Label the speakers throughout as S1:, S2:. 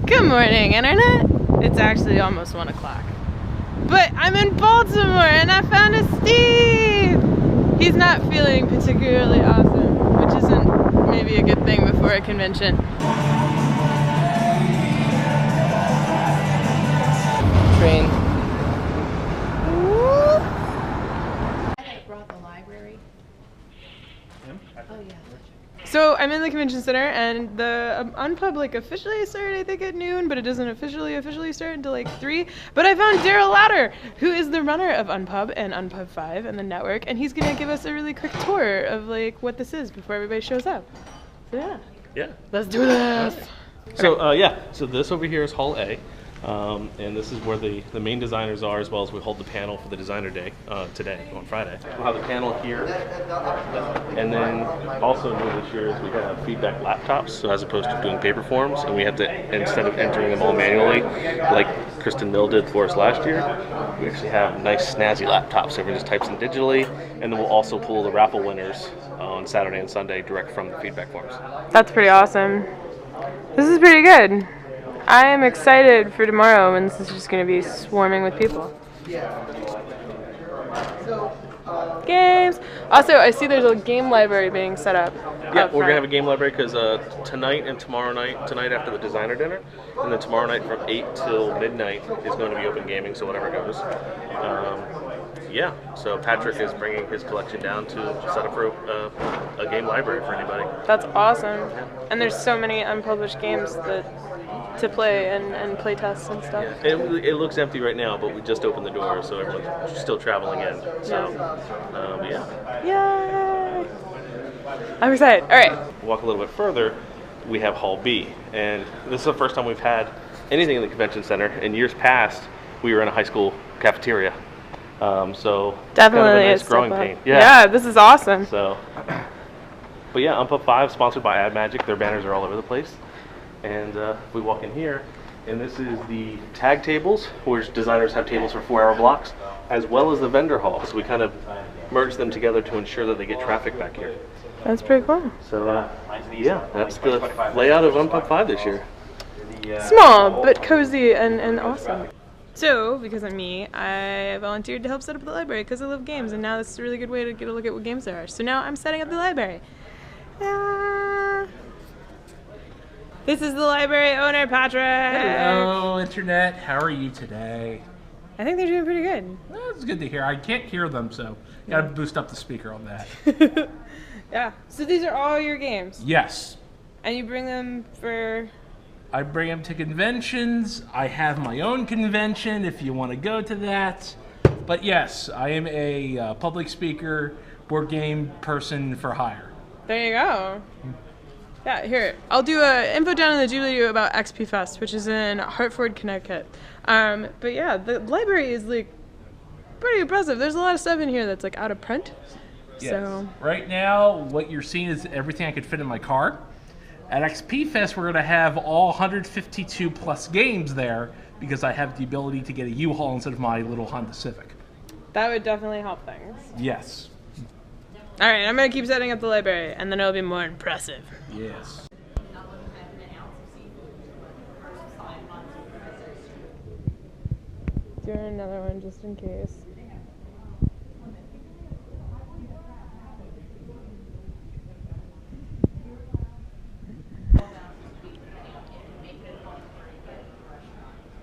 S1: Good morning, Internet. It's actually almost 1 o'clock. But I'm in Baltimore and I found a Steve! He's not feeling particularly awesome, which isn't maybe a good thing before a convention. Train.
S2: I brought the library. Oh yeah.
S1: So I'm in the convention center, and the Unpub like officially started I think at noon, but it doesn't officially start until like 3. But I found Daryl Louder, who is the runner of Unpub and Unpub 5 and the network, and he's gonna give us a really quick tour of like what this is before everybody shows up. So yeah, let's do this.
S3: So so this over here is Hall A. And this is where the main designers are, as well as we hold the panel for the designer day today, on Friday. We'll have the panel here, and then also new this year is we have feedback laptops, so as opposed to doing paper forms, and we have to, instead of entering them all manually, like Kristen Mill did for us last year, we actually have nice snazzy laptops, so everyone just types in digitally, and then we'll also pull the raffle winners on Saturday and Sunday direct from the feedback forms.
S1: That's pretty awesome. This is pretty good. I am excited for tomorrow when this is just going to be swarming with people. Games! Also, I see there's a game library being set up.
S3: Yeah, we're going to have a game library because tonight and tomorrow night, tonight after the designer dinner, and then tomorrow night from 8 till midnight is going to be open gaming, so whatever goes. Yeah, so Patrick is bringing his collection down to set up for a game library for anybody.
S1: That's awesome. And there's so many unpublished games to play and play tests and stuff.
S3: Yeah. It looks empty right now, but we just opened the door, so everyone's still traveling in. So,
S1: yeah. Yay! I'm excited. All right.
S3: Walk a little bit further, we have Hall B, and this is the first time we've had anything in the convention center. In years past, we were in a high school cafeteria. So
S1: definitely
S3: kind of a nice growing pain.
S1: Yeah, this is awesome.
S3: So, but yeah, Unpub 5 sponsored by Ad Magic. Their banners are all over the place. And we walk in here, and this is the tag tables, which designers have tables for 4-hour blocks, as well as the vendor hall. So we kind of merge them together to ensure that they get traffic back here.
S1: That's pretty cool.
S3: So yeah, that's the layout of Unpub 5 this year.
S1: Small, but cozy and awesome. So, because of me, I volunteered to help set up the library because I love games, and now this is a really good way to get a look at what games there are. So now I'm setting up the library. This is the library owner, Patrick.
S4: Hello, Internet. How are you today?
S1: I think they're doing pretty good.
S4: Well, it's good to hear. I can't hear them, so gotta boost up the speaker on that.
S1: Yeah. So these are all your games?
S4: Yes.
S1: And you bring them for...
S4: I bring them to conventions. I have my own convention if you want to go to that. But yes, I am a public speaker, board game person for hire.
S1: There you go. Yeah, here. I'll do a info down in the doobly-doo about XP Fest, which is in Hartford, Connecticut. But yeah, the library is like pretty impressive. There's a lot of stuff in here that's like out of print.
S4: Yes.
S1: So
S4: right now, what you're seeing is everything I could fit in my car. At XP Fest, we're going to have all 152 plus games there because I have the ability to get a U-Haul instead of my little Honda Civic.
S1: That would definitely help things.
S4: Yes.
S1: All right, I'm going to keep setting up the library, and then it'll be more impressive.
S4: Yes.
S1: Doing another one just in case.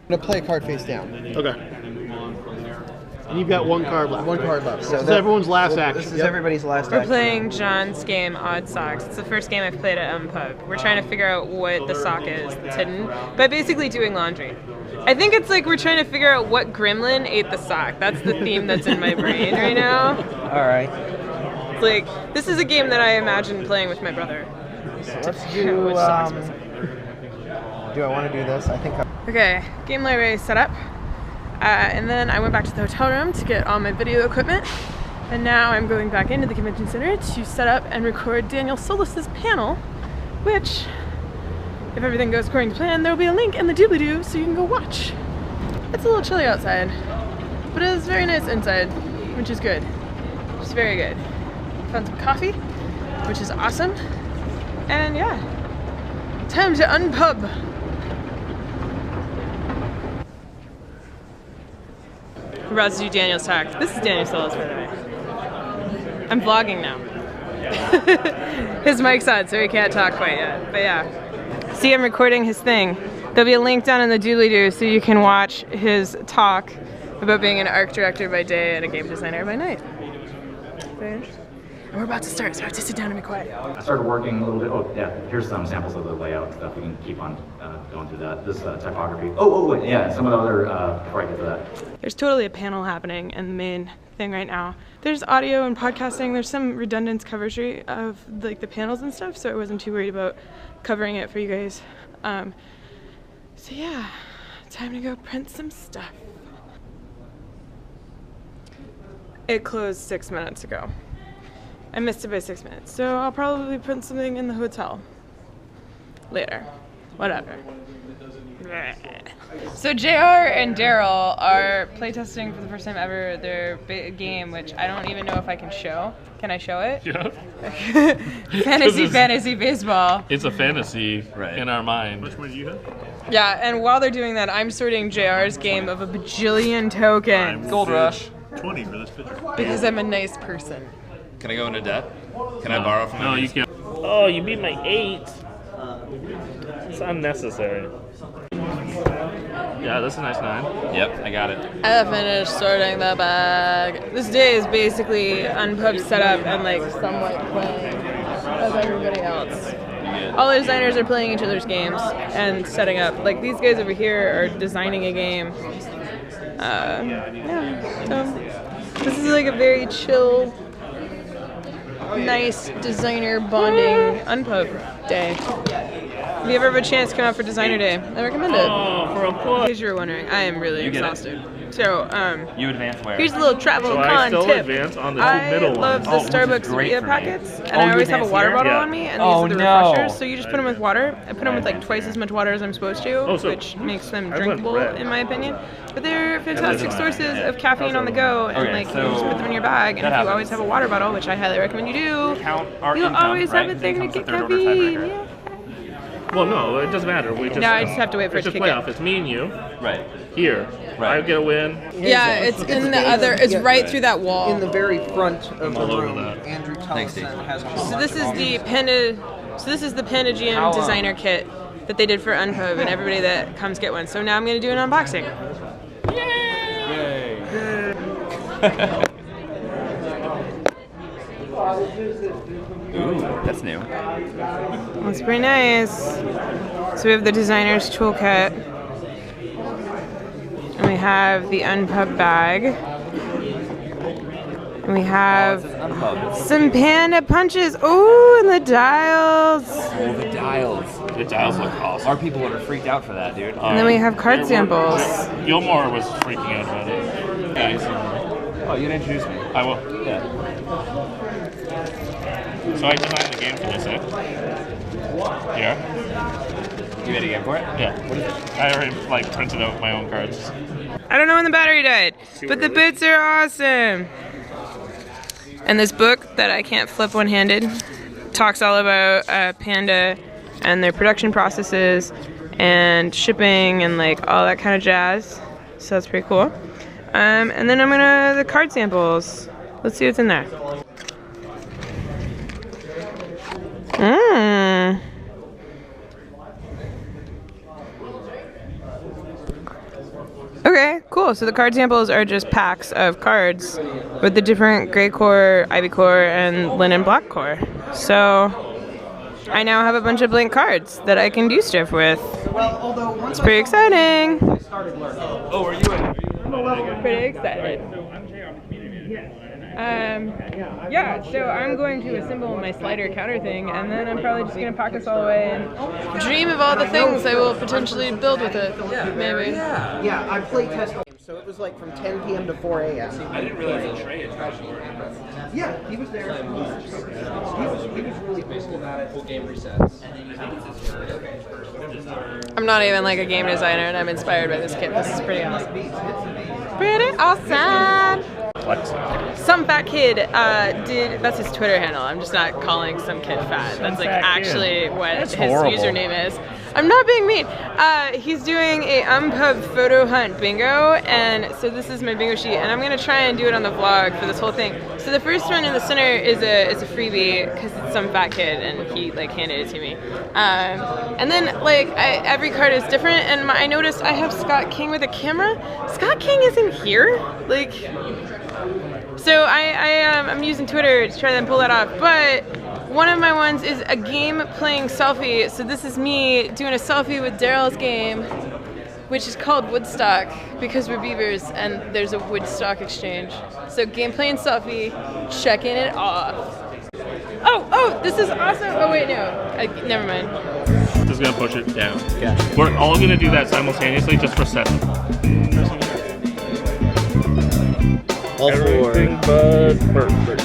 S5: I'm gonna play a card face down.
S6: Okay. And you've got one card left.
S5: One card left.
S6: So this is everyone's last action.
S5: This is everybody's last
S1: We're
S5: action.
S1: playing John's game, Odd Socks. It's the first game I've played at Unpub. We're trying to figure out what the sock is that's hidden, by basically doing laundry. I think it's like we're trying to figure out what gremlin ate the sock. That's the theme that's in my brain right now.
S5: All right.
S1: It's like, this is a game that I imagine playing with my brother.
S5: So let's do. Do I want to do this? I think.
S1: Okay, game library set up. And then I went back to the hotel room to get all my video equipment. And now I'm going back into the convention center to set up and record Daniel Solis's panel, which, if everything goes according to plan, there will be a link in the doobly-doo so you can go watch. It's a little chilly outside, but it is very nice inside, which is good. Which is very good. Found some coffee, which is awesome. And yeah, time to unpub. We're about to do Daniel's talk. This is Daniel Solis, by the way. I'm vlogging now. His mic's on, so he can't talk quite yet. But yeah. See, I'm recording his thing. There'll be a link down in the doobly-doo so you can watch his talk about being an art director by day and a game designer by night. Very interesting. And we're about to start, so I have to sit down and be quiet.
S7: I started working a little bit. Oh, yeah. Here's some samples of the layout and stuff. We can keep on going through that. This typography. Wait, yeah. Some of the other before I get to that.
S1: There's totally a panel happening in the main thing right now. There's audio and podcasting. There's some redundant coverage of like the panels and stuff, so I wasn't too worried about covering it for you guys. So yeah, time to go print some stuff. It closed 6 minutes ago. I missed it by 6 minutes, so I'll probably print something in the hotel later. Whatever. So JR and Daryl are playtesting for the first time ever their game, which I don't even know if I can show. Can I show it?
S3: Yeah.
S1: Fantasy baseball.
S3: It's a fantasy in our mind.
S6: Which one do you have?
S1: Yeah, and while they're doing that, I'm sorting JR's game of a bajillion tokens.
S8: Gold Rush.
S6: 20 for this picture.
S1: Because I'm a nice person.
S8: Can I go into debt? Can I borrow from
S3: No, you can't. Oh, you beat my 8. It's unnecessary. Yeah, that's a nice 9.
S8: Yep, I got it.
S1: I finished sorting the bag. This day is basically Unpub setup and like somewhat playing of everybody else. All the designers are playing each other's games and setting up. Like these guys over here are designing a game. Yeah, so this is like a very chill, nice designer bonding Unpub day. If you ever have a chance to come out for Designer Day, I recommend it.
S3: Oh, for a book.
S1: In case you were wondering, I am really exhausted. So,
S8: You advance where?
S1: here's a little travel
S3: So I
S1: con
S3: still
S1: tip.
S3: advance on the two middle
S1: I love
S3: ones.
S1: the
S8: which is
S1: Starbucks
S8: great
S1: Vita
S8: for me.
S1: packets, and
S8: Oh,
S1: I
S8: you
S1: always have a
S8: advance
S1: water
S8: here?
S1: bottle
S3: Yeah.
S1: on me, and
S8: Oh,
S1: these are the
S8: no.
S1: refreshers. So you just put them with water. I put them with like twice as much water as I'm supposed to,
S3: Oh, so
S1: which makes them
S3: I went
S1: drinkable,
S3: red.
S1: in my opinion. But they're fantastic
S3: fine.
S1: sources
S3: Yeah.
S1: of caffeine on the go, and
S8: Okay,
S1: like you
S8: so
S1: just put them in your bag. And
S8: that
S1: if you
S8: happens.
S1: always have a water bottle, which I highly recommend you do,
S8: Count our
S1: you'll
S8: income,
S1: always
S8: right?
S1: have a thing to
S8: Income's the
S1: get
S8: third order
S1: caffeine.
S8: tiebreaker.
S1: Yeah.
S3: Well, no, it doesn't matter. We just
S1: No, I just have to wait for
S3: it's
S1: it to
S3: just
S1: kick in.
S3: playoff. It's me and you
S8: Right.
S3: here.
S8: Right.
S3: I get a win.
S1: Yeah, it's in the other. It's right through that wall.
S5: In the very front of the
S3: all over
S5: room,
S3: that.
S5: Andrew
S8: Thanks, Steve.
S5: Tellison has a
S1: So this is the Panda. So this is the Panda GM designer kit that they did for Unpub, and everybody that comes get one. So now I'm gonna do an unboxing.
S8: Ooh, that's new.
S1: That's pretty nice. So we have the designer's toolkit, and we have the Unpub bag, and we have
S8: Unpub.
S1: some Panda punches. Ooh, and the dials.
S8: Oh, the dials.
S3: The dials look awesome.
S8: Our people are freaked out for that, dude.
S1: And then we have card samples.
S3: Gilmore was freaking out about it. Nice.
S8: Oh, you didn't introduce me.
S3: I will.
S8: Yeah.
S3: So I designed the game for this, eh? Yeah.
S8: You made a game for it?
S3: Yeah. What is it? I already like printed out my own cards.
S1: I don't know when the battery died, but the bits are awesome. And this book that I can't flip one-handed talks all about Panda and their production processes and shipping and like all that kind of jazz. So that's pretty cool. And then I'm gonna the card samples. Let's see what's in there. Okay, cool. So the card samples are just packs of cards with the different gray core, ivy core, and linen black core. So I now have a bunch of blank cards that I can do stuff with. It's pretty exciting.
S8: Oh, are you in?
S1: Pretty excited. Yeah, so I'm going to assemble my slider counter thing, and then I'm probably just gonna pack this all away and dream of all the things I will potentially build with it. Maybe.
S5: Yeah, I play test games, so it was like from 10 p.m. to 4 a.m.
S8: I didn't realize that Trey had crashed.
S5: Yeah, he was there. He was really cool.
S8: Full game resets.
S1: I'm not even like a game designer, and I'm inspired by this kit. This is pretty awesome. Pretty awesome.
S3: flexing.
S1: Some fat kid that's his Twitter handle. I'm just not calling some kid fat. That's like actually what his username is. I'm not being mean. He's doing a Unpub photo hunt bingo, and so this is my bingo sheet, and I'm gonna try and do it on the vlog for this whole thing. So the first one in the center is a freebie because it's some fat kid and he like handed it to me. And then like every card is different, and I noticed I have Scott King with a camera. Scott King isn't here. Like, so I'm using Twitter to try and pull that off, but one of my ones is a game playing selfie. So this is me doing a selfie with Daryl's game, which is called Woodstock because we're beavers and there's a Woodstock exchange. So game playing selfie, checking it off. Oh, this is also, oh wait, no, never mind.
S3: Just gonna push it down. Yeah. We're all gonna do that simultaneously just for setup.
S6: All
S3: Everything but perfect.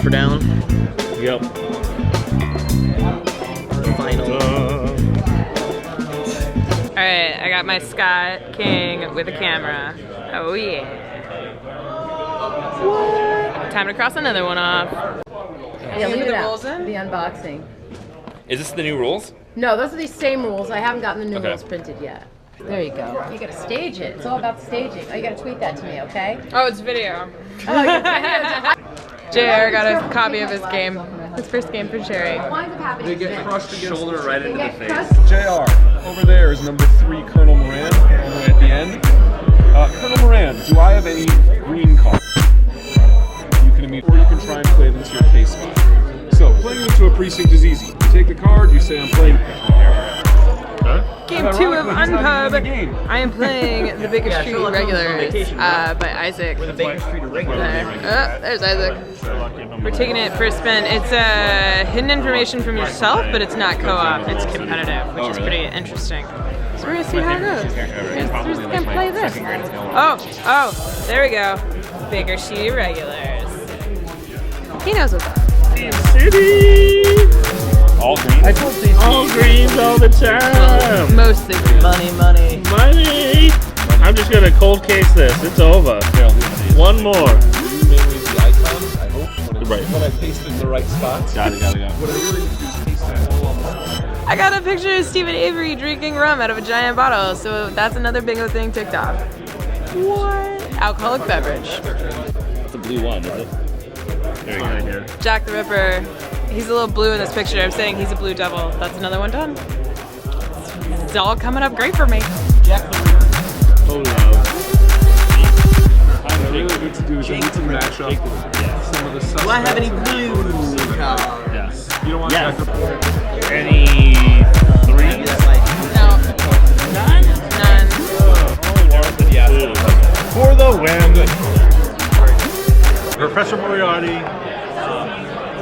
S6: for down.
S3: Yep.
S6: Final.
S1: Alright, I got my Scott King with a camera. Oh yeah. What? Time to cross another one off.
S2: Yeah, leave
S1: the
S2: it out.
S1: rules in?
S2: The unboxing.
S8: Is this the new rules?
S2: No, those are the same rules. I haven't gotten the new
S8: Okay.
S2: rules printed yet. There you go. You gotta stage it. It's all about staging. Oh, you gotta tweet that to me, okay?
S1: Oh, it's video.
S2: Oh, your videos.
S1: JR got a copy of his game. His first game for sharing.
S8: They get crushed shoulder right into the face.
S9: JR, over there is number 3, Colonel Moran, all the way at the end. Colonel Moran, do I have any green cards? You can immediately, or you can try and play them to your case spot. So, playing into a precinct is easy. You take the card, you say I'm playing
S1: Game 2 of Unpub. I am playing the Baker Street Regulars by Isaac.
S5: The Baker Street Regulars.
S1: Oh, there's Isaac. We're taking it for a spin. It's hidden information from yourself, but it's not co-op. It's competitive, which is pretty interesting. So we're gonna see how it goes. We're just gonna play this. Oh, there we go. Baker Street Regulars. He knows what's up.
S3: City! All green? All greens all the time!
S1: Mostly green.
S6: Money.
S3: Money! I'm just gonna cold case this. It's over. One more.
S9: You mainly use the icons, I hope.
S3: Right.
S9: When I paste in the right spots.
S3: Got it.
S9: What I really need to do is paste that all on the
S1: I got a picture of Stephen Avery drinking rum out of a giant bottle, so that's another bingo thing ticked off. What? Alcoholic beverage.
S3: It's a blue one, is it? There you go.
S1: Jack the Ripper. He's a little blue in this picture. I'm saying he's a blue devil. That's another one done. It's all coming up great for me.
S3: Oh no.
S9: What I really need to do is I need to match up some of the stuff.
S6: Do I have any blue?
S3: Yes.
S9: You don't want
S3: Yes.
S9: Jack the
S3: Any threes?
S1: No. None.
S3: For the win. Professor Moriarty.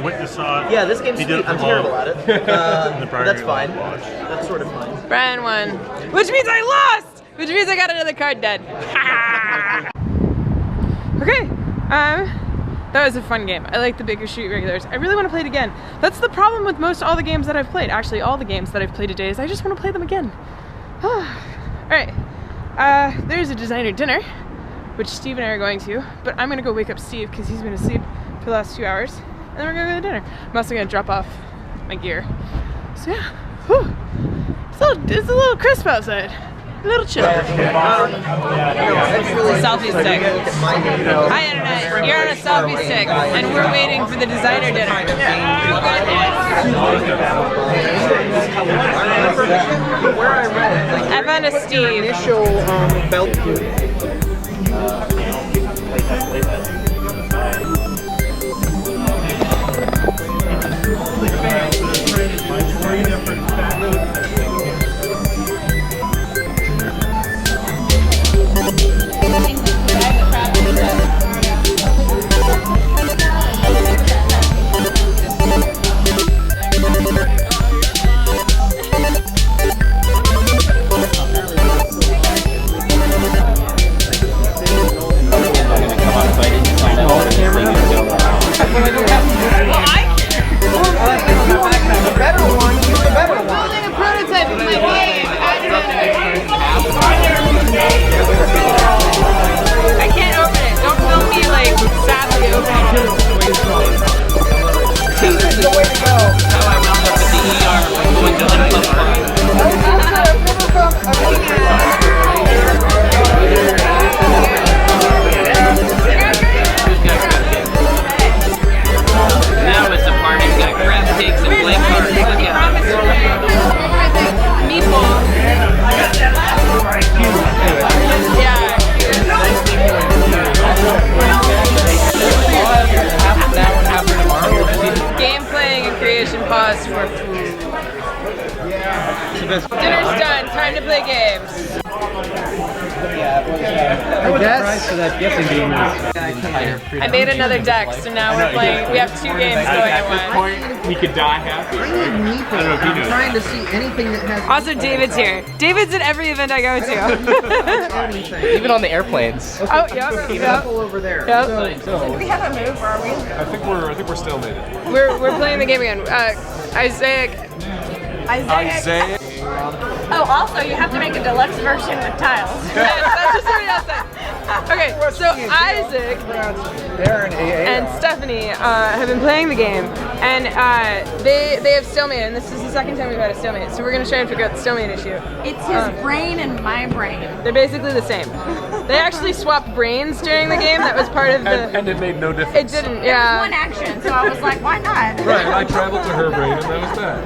S3: Witness saw it.
S6: Yeah, this game's
S3: He did
S6: sweet.
S3: it
S6: I'm
S3: for
S6: terrible
S3: love.
S6: at it. But
S3: prior
S6: that's
S3: game
S6: fine.
S3: watch.
S6: That's sort of fine.
S1: Brian won. Which means I lost! Which means I got another card dead. Okay. That was a fun game. I like the Baker Street Regulars. I really want to play it again. That's the problem with most all the games that I've played. Actually, all the games that I've played today is I just want to play them again. Alright. There's a designer dinner, which Steve and I are going to, but I'm going to go wake up Steve because he's been asleep for the last 2 hours. And then we're going to go to dinner. I'm also going to drop off my gear. So yeah. Whew. It's a little crisp outside. A little chill. Selfie stick. Hi Internet, you're on a selfie stick and we're waiting for the designer dinner. I found a Steve.
S5: Initial belt. So that guessing game is
S1: I made another deck, so now we're playing. We have 2 games going at once.
S9: point, we could die happy.
S5: I'm trying to see anything that has.
S1: Also, David's here. David's at every event I go to.
S8: Even on the airplanes.
S1: Oh, yep.
S5: Over there.
S1: Yep.
S5: So,
S1: We haven't moved, are we?
S9: I think we're stalemated.
S1: We're playing the game again. Isaac.
S9: Isaiah.
S1: Oh, also, you have to make a deluxe version with tiles. That's just somebody else said. Okay, so Isaac and Stephanie have been playing the game, and they have stalemate, and this is the second time we've had a stalemate, so we're going to try and figure out the stalemate issue.
S10: It's his brain and my brain.
S1: They're basically the same. They actually swapped brains during the game. That was part of the...
S9: And it made no difference.
S1: It didn't, yeah.
S10: One action, so I was like, why not?
S9: Right, I traveled to her brain and that was that.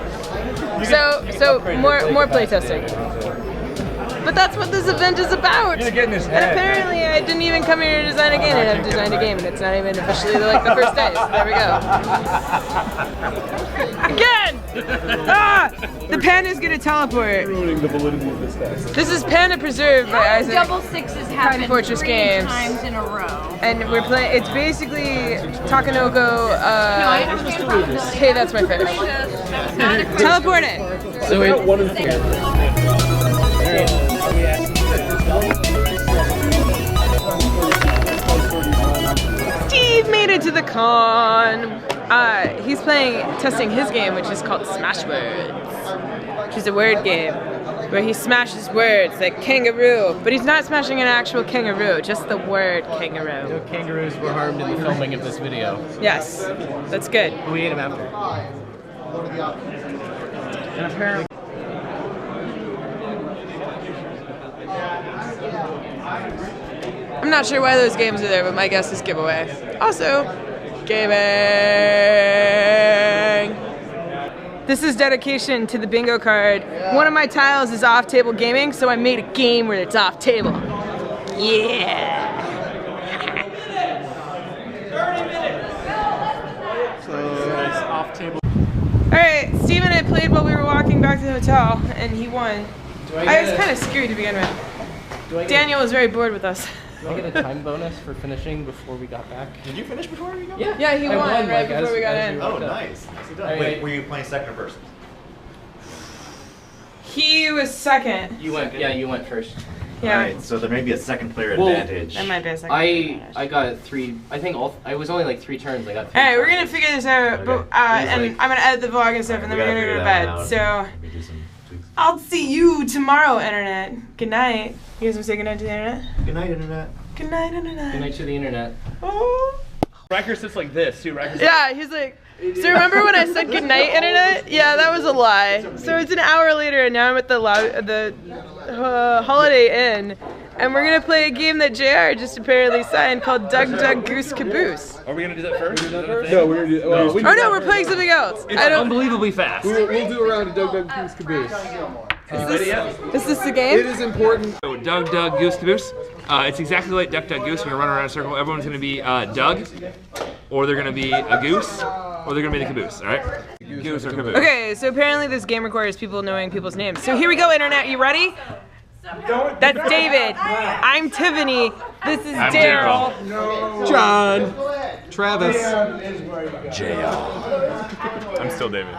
S1: So more playtesting. But that's what this event is about.
S9: You're getting his head.
S1: And apparently I didn't even come here to design a game, and I've designed a game, and it's not even officially like the first day, so there we go. Again! The panda's gonna teleport.
S9: Ruining the validity of this test.
S1: This is Panda Preserved by Isaac.
S10: Double sixes happened
S1: Fortress
S10: 3
S1: Games.
S10: times in a row.
S1: And we're playing, it's basically Takanoko,
S10: No, I understand probability.
S1: hey, that's my fish. Teleport in.
S9: So we got 1 in 4.
S1: Steve made it to the con. He's testing his game, which is called Smash Words, which is a word game where he smashes words like kangaroo, but he's not smashing an actual kangaroo, just the word kangaroo.
S8: No kangaroos were harmed in the filming of this video.
S1: Yes, that's good.
S8: We ate them after.
S5: and apparently.
S1: I'm not sure why those games are there, but my guess is giveaway. Also, gaming! This is dedication to the bingo card. One of my tiles is off-table gaming, so I made a game where it's off-table. Yeah!
S6: So it's off table.
S1: Alright, Steve and I played while we were walking back to the hotel, and he won. I was kind of screwed to begin with. Daniel was very bored with us.
S8: Do I get a time bonus for finishing before we got back?
S6: Did you finish before we got
S8: Yeah.
S1: Yeah, he
S8: I
S1: won right
S8: like,
S1: before we got in.
S6: Oh, nice. Nicely done. Wait, were you playing second or first?
S1: He was second.
S8: You went. Yeah, you went first.
S1: Yeah.
S6: Alright, so there may be a second player
S8: Well,
S6: advantage.
S1: That might be a second.
S8: I got 3. I think I was only like 3 turns. I got 3.
S1: Alright, we're gonna figure this out, but,
S6: Okay.
S1: and
S6: Like-
S1: I'm gonna edit the vlog and stuff, and then
S6: We
S1: we're
S6: gotta
S1: gonna go to
S6: figure that
S1: bed.
S6: out.
S1: So,
S6: Maybe do some tweaks.
S1: I'll see you tomorrow, Internet. Good night. You guys wanna say good night to the Internet?
S6: Good night, Internet.
S1: Good night, Internet.
S8: Good night to the internet.
S1: Oh.
S3: Riker sits like this too. Riker.
S1: Yeah, he's like, so remember when I said good night, Internet? Yeah, that was a lie. So it's an hour later, and now I'm at the Holiday Inn, and we're gonna play a game that JR just apparently signed called Doug Doug Goose Caboose.
S3: Are we gonna do that first?
S9: No, we're gonna do. Well,
S1: Oh no, we're playing something else.
S3: It's
S1: I don't.
S3: unbelievably fast.
S9: we'll do a round of Doug Doug Goose Caboose.
S1: Is this the
S9: It
S1: game?
S9: is important.
S3: So Doug Doug Goose Caboose. It's exactly like Duck Duck Goose. We're gonna run around in a circle. Everyone's gonna be Doug, or they're gonna be a goose, or they're gonna be the caboose. All right? Goose or caboose.
S1: Okay, so apparently this game requires people knowing people's names. So here we go, Internet. You ready? That's David. I'm Tiffany. This is
S3: I'm
S1: Daryl.
S9: John, Travis.
S3: I'm still David.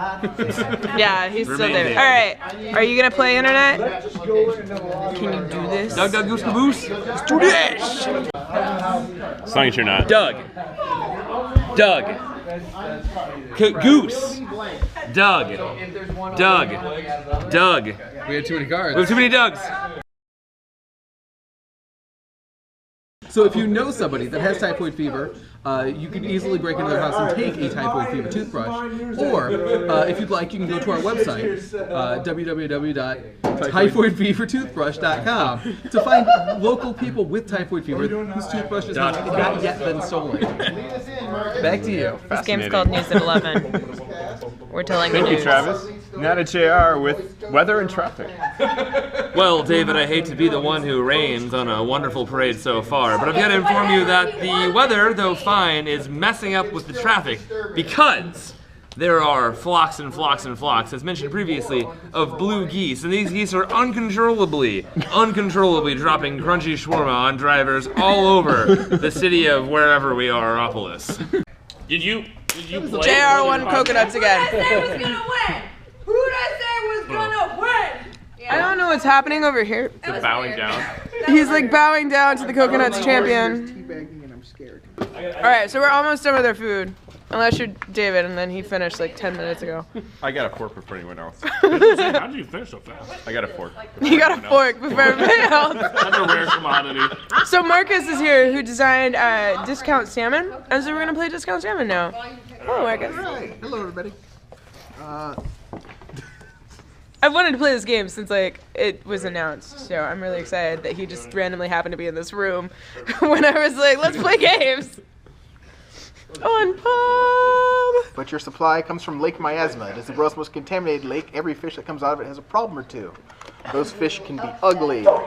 S1: Yeah, he's still
S3: Remain
S1: David.
S3: David.
S1: All right, are you gonna play Internet? Can you do this?
S3: Doug Doug Goose Caboose.
S1: Let's do this.
S3: As long as you're not. Doug. Doug. Goose. Doug. Doug. Doug.
S9: We had too many cards.
S3: We have too many Dougs.
S9: So if you know somebody that has typhoid fever, you can easily break into their house and take a typhoid fever toothbrush. Or, if you'd like, you can go to our website, www.typhoidfevertoothbrush.com, to find local people with typhoid fever whose toothbrushes have not yet been stolen. Back to you.
S1: This game's called News at 11. We're telling
S11: Thank
S1: the
S11: you,
S1: news.
S11: Travis. Now to JR with weather and traffic.
S3: Well, David, I hate to be the one who rains on a wonderful parade so far, but I've got to inform you that the weather, though fine, is messing up with the traffic because
S12: there are flocks and flocks and flocks, as mentioned previously, of blue geese. And these geese are uncontrollably dropping crunchy shawarma on drivers all over the city of wherever we are, Aropolis.
S3: Did you play?
S1: JR won coconuts again.
S10: Who did I say was gonna win? Who did I say was gonna win?
S1: I don't know what's happening over here.
S3: The bowing down.
S1: He's like bowing down to the coconuts champion.
S5: Teabagging and I'm scared.
S1: Alright, so we're almost done with our food. Unless you're David, and then he finished like 10 minutes ago.
S11: I got a fork before anyone else.
S3: How did you finish so fast?
S11: I got a fork.
S1: You got a fork before everybody else.
S3: That's a rare commodity.
S1: So Marcus is here, who designed Discount Salmon, and so we're gonna play Discount Salmon now. Hello, Marcus.
S5: Alright, hello everybody.
S1: I've wanted to play this game since like it was announced, so I'm really excited that he just randomly happened to be in this room when I was like, let's play games. Unpub!
S5: But your supply comes from Lake Miasma. It is the world's most contaminated lake. Every fish that comes out of it has a problem or two. Those fish can be ugly, or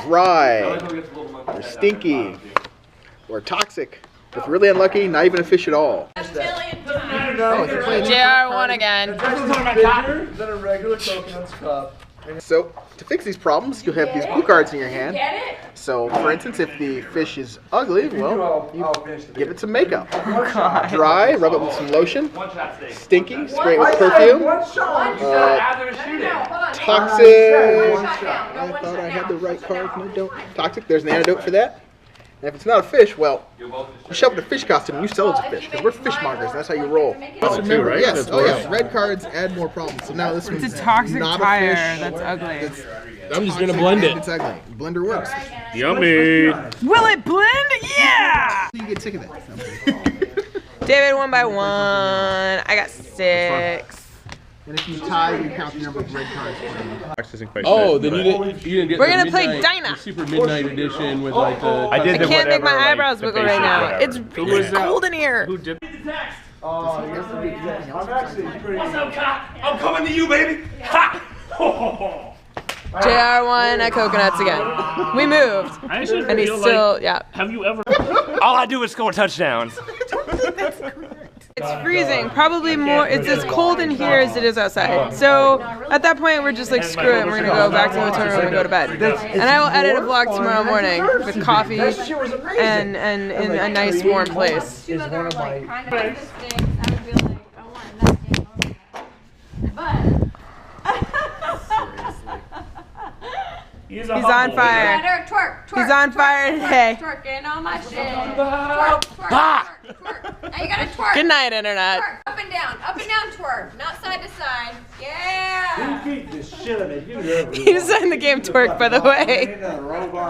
S5: dry, or stinky, or toxic. If really unlucky, not even a fish at all.
S1: JR won again.
S5: Than a regular coconut cup. So, to fix these problems, you'll have these blue cards in your hand. So, for instance, if the fish is ugly, well, you give it some makeup. Dry, rub it with some lotion. Stinky, spray it with perfume. Toxic, I thought I had the right card, no, don't. Toxic, there's an antidote for that. And if it's not a fish, well, you shove it in a fish costume and you sell it as a fish, because we're fishmongers, that's how you roll. Let's remember,
S11: right?
S5: yes, oh yeah, red cards add more problems. So now this one's
S1: It's a toxic
S5: not
S1: tire
S5: a fish.
S1: that's ugly.
S11: I'm just gonna blend it.
S5: It's ugly. Blender works.
S3: Yummy.
S1: Will it blend? Yeah!
S5: You get sick of that.
S1: David won by 1. I got 6.
S5: And if you tie, you count the number of red cards.
S11: Oh, then you didn't get
S1: We're
S11: the
S1: gonna play
S11: midnight-
S1: Dinah.
S11: the Super Midnight Edition with like the...
S1: I can't make my eyebrows wiggle right now. It's cold in here.
S3: Who did?
S12: I'm coming to you, baby! Ha!
S1: JR won at coconuts again. We moved. And he's still, yeah.
S3: Have you ever?
S12: All I do is score touchdowns.
S1: It's freezing, probably more, it's as cold in here as it is outside. So at that point, we're just like, screw it, we're gonna go back to the hotel room and go to bed. And I will edit a vlog tomorrow morning with coffee and in a nice warm place. He's on fire.
S10: Twerk, twerk,
S1: He's on fire today.
S10: twerking on my shit. Twerk, twerk, twerk, twerk. Now you gotta twerk.
S1: Good night, Internet.
S10: Twerk. Up and down twerk. Not side to side. Yeah.
S1: He designed the game Twerk, by the way.